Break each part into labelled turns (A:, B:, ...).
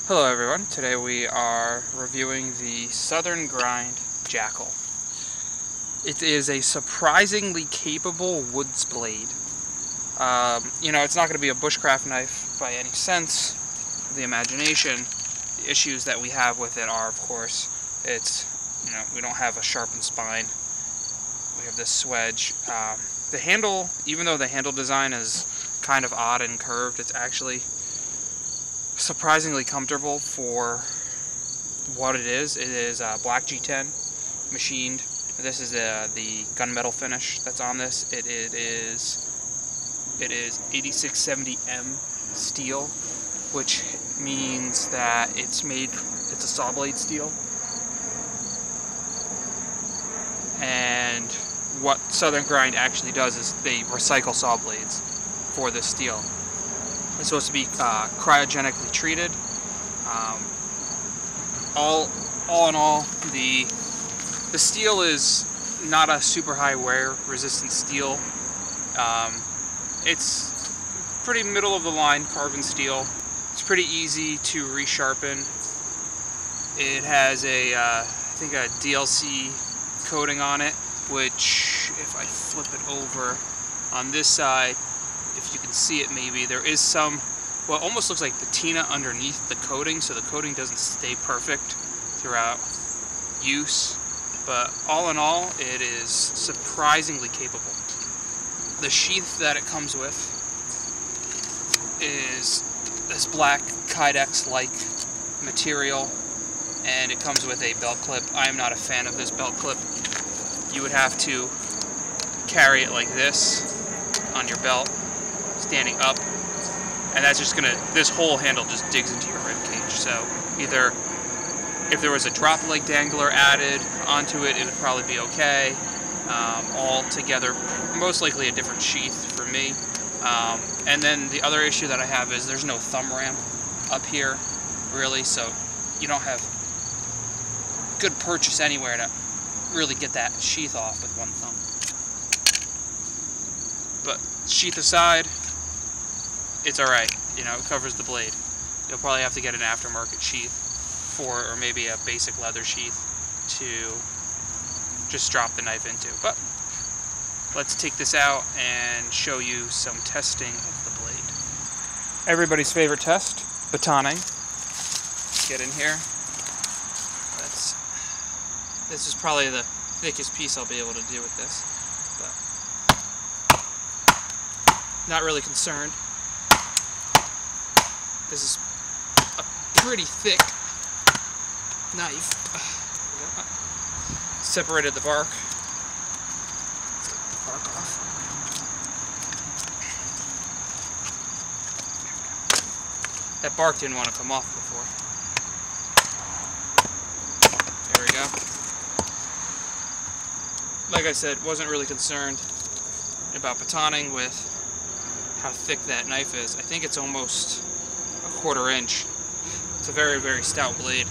A: Hello everyone, today we are reviewing the Southern Grind Jackal. It is a surprisingly capable woods blade. It's not going to be a bushcraft knife by any sense of the imagination. The issues that we have with it are, of course, we don't have a sharpened spine. We have this swedge. The handle, even though the handle design is kind of odd and curved, it's actually surprisingly comfortable for what it is. It is black G10 machined. This is the gunmetal finish that's on this. It is 8670M steel, which means that it's a saw blade steel. And what Southern Grind actually does is they recycle saw blades for this steel. It's supposed to be cryogenically treated. All in all, the steel is not a super high wear resistant steel. It's pretty middle of the line carbon steel. It's pretty easy to resharpen. It has I think a DLC coating on it, which if I flip it over on this side, if you can see it maybe, there is some, well, it almost looks like patina underneath the coating, so the coating doesn't stay perfect throughout use. But all in all, it is surprisingly capable. The sheath that it comes with is this black Kydex-like material, and it comes with a belt clip. I am not a fan of this belt clip. You would have to carry it like this on your belt, standing up, and that's just this whole handle just digs into your rib cage. So either if there was a drop leg dangler added onto it, it would probably be okay. All together, most likely a different sheath for me. And then the other issue that I have is there's no thumb ramp up here, really, so you don't have good purchase anywhere to really get that sheath off with one thumb. But sheath aside, it's alright, it covers the blade. You'll probably have to get an aftermarket sheath or maybe a basic leather sheath to just drop the knife into. But let's take this out and show you some testing of the blade. Everybody's favorite test, batoning. Let's get in here. This is probably the thickest piece I'll be able to do with this, but not really concerned. This is a pretty thick knife. Separated the bark. Let's get the bark off. That bark didn't want to come off before. There we go. Like I said, wasn't really concerned about batoning with how thick that knife is. I think it's almost a 1/4 inch. It's a very, very stout blade.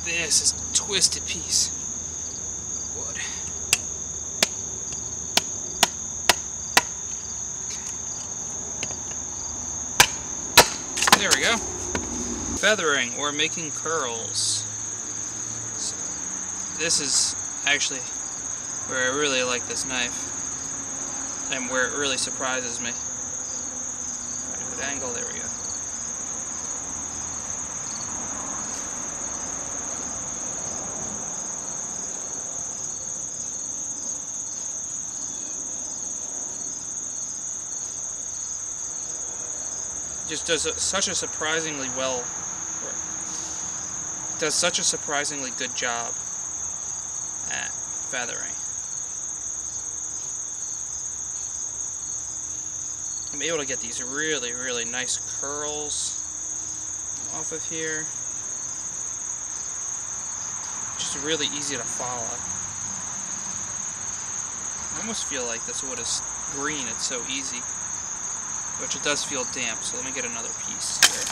A: This is a twisted piece of wood. Okay. There we go. Feathering or making curls. So this is actually where I really like this knife and where it really surprises me. Find a good angle, there we go. Just does such a surprisingly good job at feathering. I'm able to get these really, really nice curls off of here. Just really easy to follow. almost feel like this wood is green, it's so easy. Which it does feel damp, so let me get another piece here.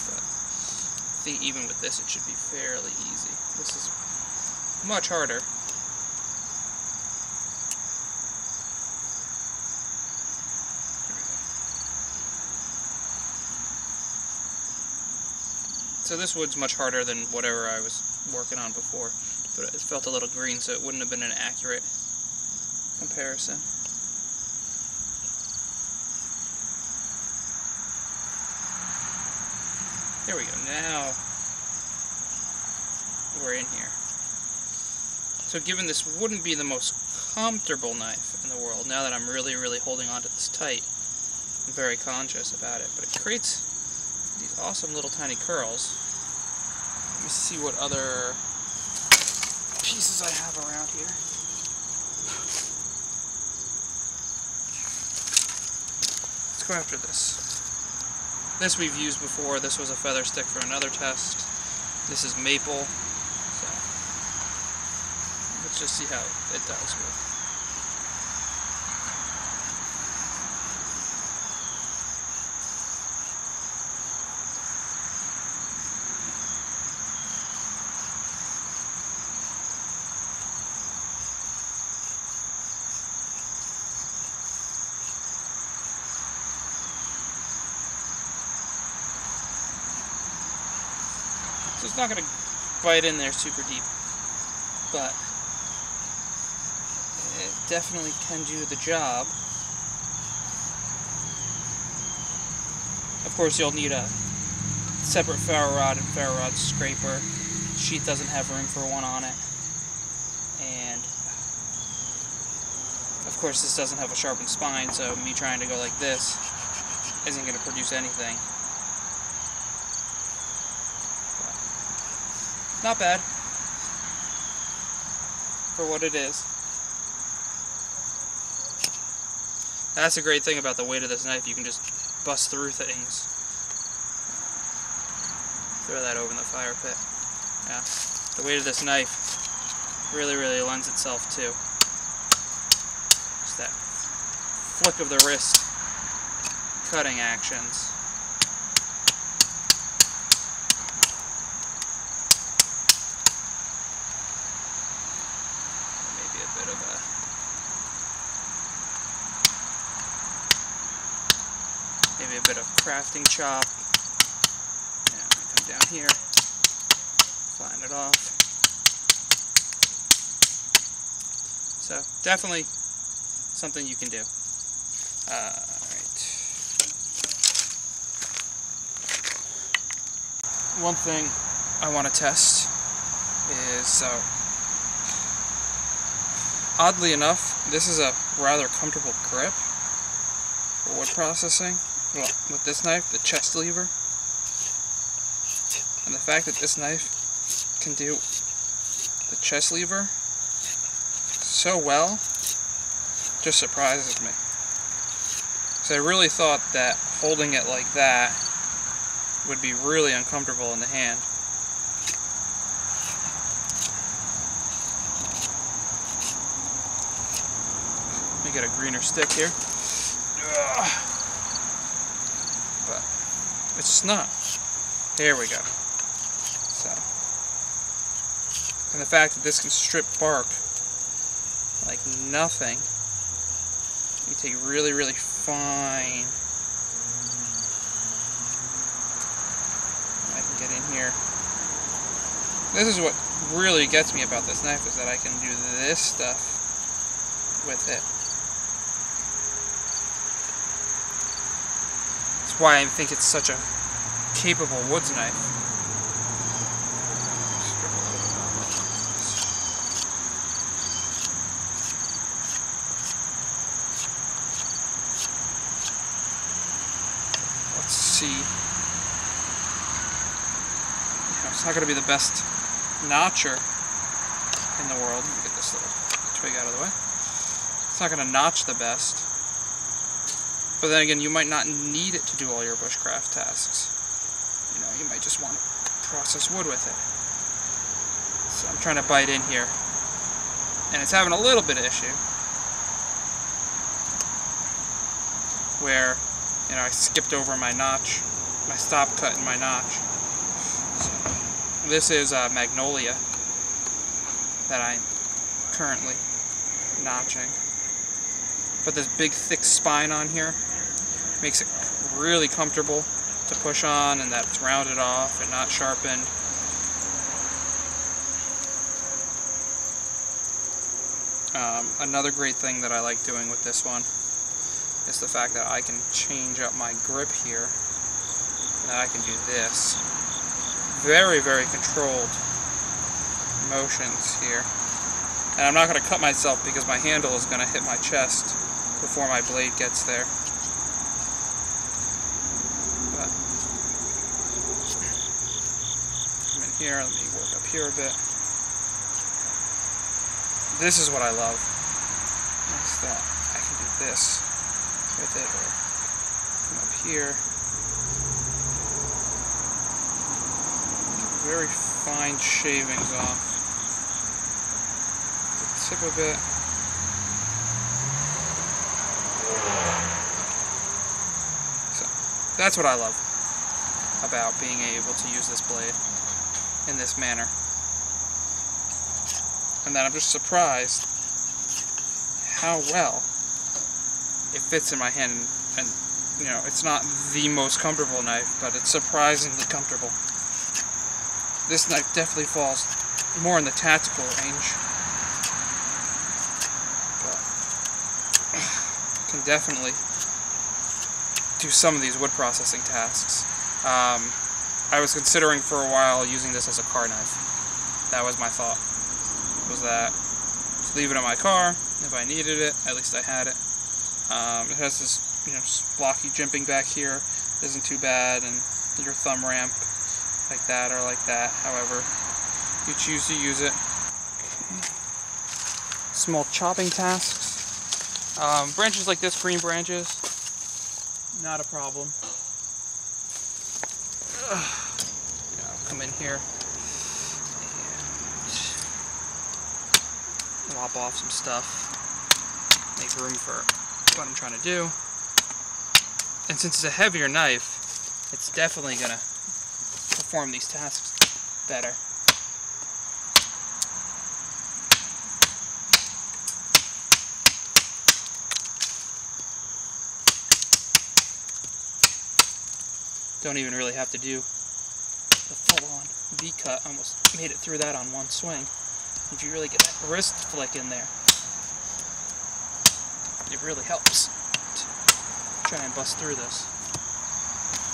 A: But I think even with this it should be fairly easy. This is much harder. So this wood's much harder than whatever I was working on before, but it felt a little green, so it wouldn't have been an accurate comparison. There we go, now we're in here. So given this wouldn't be the most comfortable knife in the world, now that I'm really holding onto this tight, I'm very conscious about it, but it creates these awesome little tiny curls. Let me see what other pieces I have around here. Let's go after this. This we've used before. This was a feather stick for another test. This is maple. So let's just see how it does with. So it's not going to bite in there super deep, but it definitely can do the job. Of course, you'll need a separate ferro rod and ferro rod scraper. The sheath doesn't have room for one on it. And of course, this doesn't have a sharpened spine, so me trying to go like this isn't going to produce anything. Not bad for what it is. That's a great thing about the weight of this knife. You can just bust through things. Throw that over in the fire pit. Yeah, the weight of this knife really lends itself to just that flick of the wrist cutting actions. Maybe a bit of crafting chop. Yeah, come down here, flatten it off. So definitely something you can do. Alright. One thing I want to test is, oddly enough, this is a rather comfortable grip for wood processing. Well, with this knife, the chest lever, and the fact that this knife can do the chest lever so well just surprises me. So I really thought that holding it like that would be really uncomfortable in the hand. Let me get a greener stick here. Ugh. But it's just not. There we go. So, and the fact that this can strip bark like nothing. You take really fine. I can get in here. This is what really gets me about this knife, is that I can do this stuff with it. Why I think it's such a capable woods knife. Let's see. Yeah, it's not going to be the best notcher in the world. Let me get this little twig out of the way. It's not going to notch the best. But then again, you might not need it to do all your bushcraft tasks. You know, you might just want to process wood with it. So I'm trying to bite in here, and it's having a little bit of issue where, you know, I skipped over my notch, my stop cut in my notch. So this is Magnolia that I'm currently notching. Put this big thick spine on here, makes it really comfortable to push on, and that it's rounded off and not sharpened. Another great thing that I like doing with this one is the fact that I can change up my grip here, and that I can do this. Very, very controlled motions here. And I'm not going to cut myself because my handle is going to hit my chest before my blade gets there. But come in here, let me work up here a bit. This is what I love. Is that I can do this with it, or come up here. Very fine shavings off the tip of it. So that's what I love about being able to use this blade in this manner. And then I'm just surprised how well it fits in my hand, and you know, it's not the most comfortable knife, but it's surprisingly comfortable. This knife definitely falls more in the tactical range, but can definitely do some of these wood processing tasks. I was considering for a while using this as a car knife. That was my thought. Was that just leave it in my car if I needed it. At least I had it. It has this, you know, blocky jimping back here. Isn't too bad, and your thumb ramp like that or like that. However you choose to use it. Small chopping tasks. Branches like this, green branches, not a problem. I'll come in here. Lop off some stuff, make room for what I'm trying to do. And since it's a heavier knife, it's definitely going to perform these tasks better. Don't even really have to do the full-on V-cut. Almost made it through that on one swing. If you really get that wrist flick in there, it really helps to try and bust through this.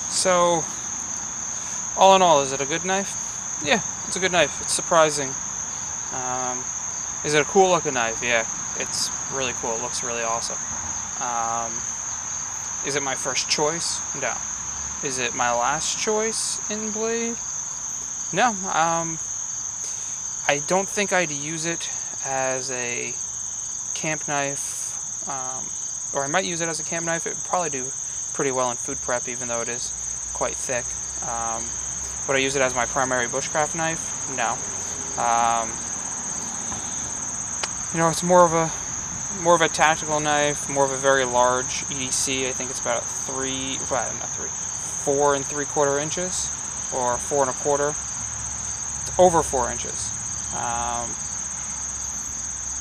A: So, all in all, is it a good knife? Yeah, it's a good knife. It's surprising. Is it a cool looking knife? Yeah, it's really cool. It looks really awesome. Is it my first choice? No. Is it my last choice in blade? No. I don't think I'd use it as a camp knife, or I might use it as a camp knife. It would probably do pretty well in food prep, even though it is quite thick. Would I use it as my primary bushcraft knife? No. You know, it's more of a tactical knife, more of a very large EDC. I think it's about 4 3/4 inches, or 4 1/4. It's over 4 inches.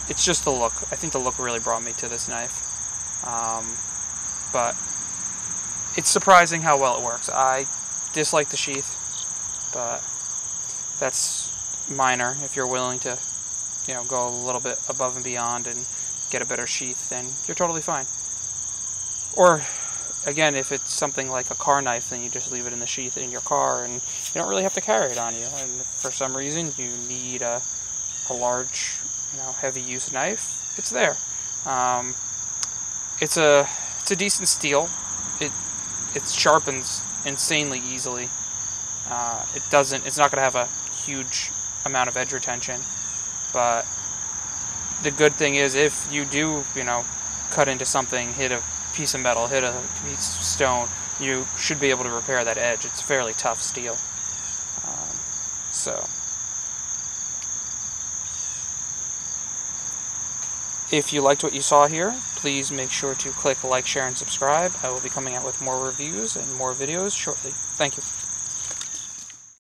A: It's just the look. I think the look really brought me to this knife. But it's surprising how well it works. I dislike the sheath, but that's minor. If you're willing to, you know, go a little bit above and beyond and get a better sheath, then you're totally fine. Or, again, if it's something like a car knife, then you just leave it in the sheath in your car, and you don't really have to carry it on you. And if for some reason you need a large, you know, heavy-use knife, it's there. It's a decent steel. It sharpens insanely easily. It's not going to have a huge amount of edge retention, but the good thing is, if you do, you know, cut into something, hit a piece of metal, hit a piece of stone, you should be able to repair that edge. It's fairly tough steel. So If you liked what you saw here, please make sure to click like, share, and subscribe. I will be coming out with more reviews and more videos shortly. Thank you.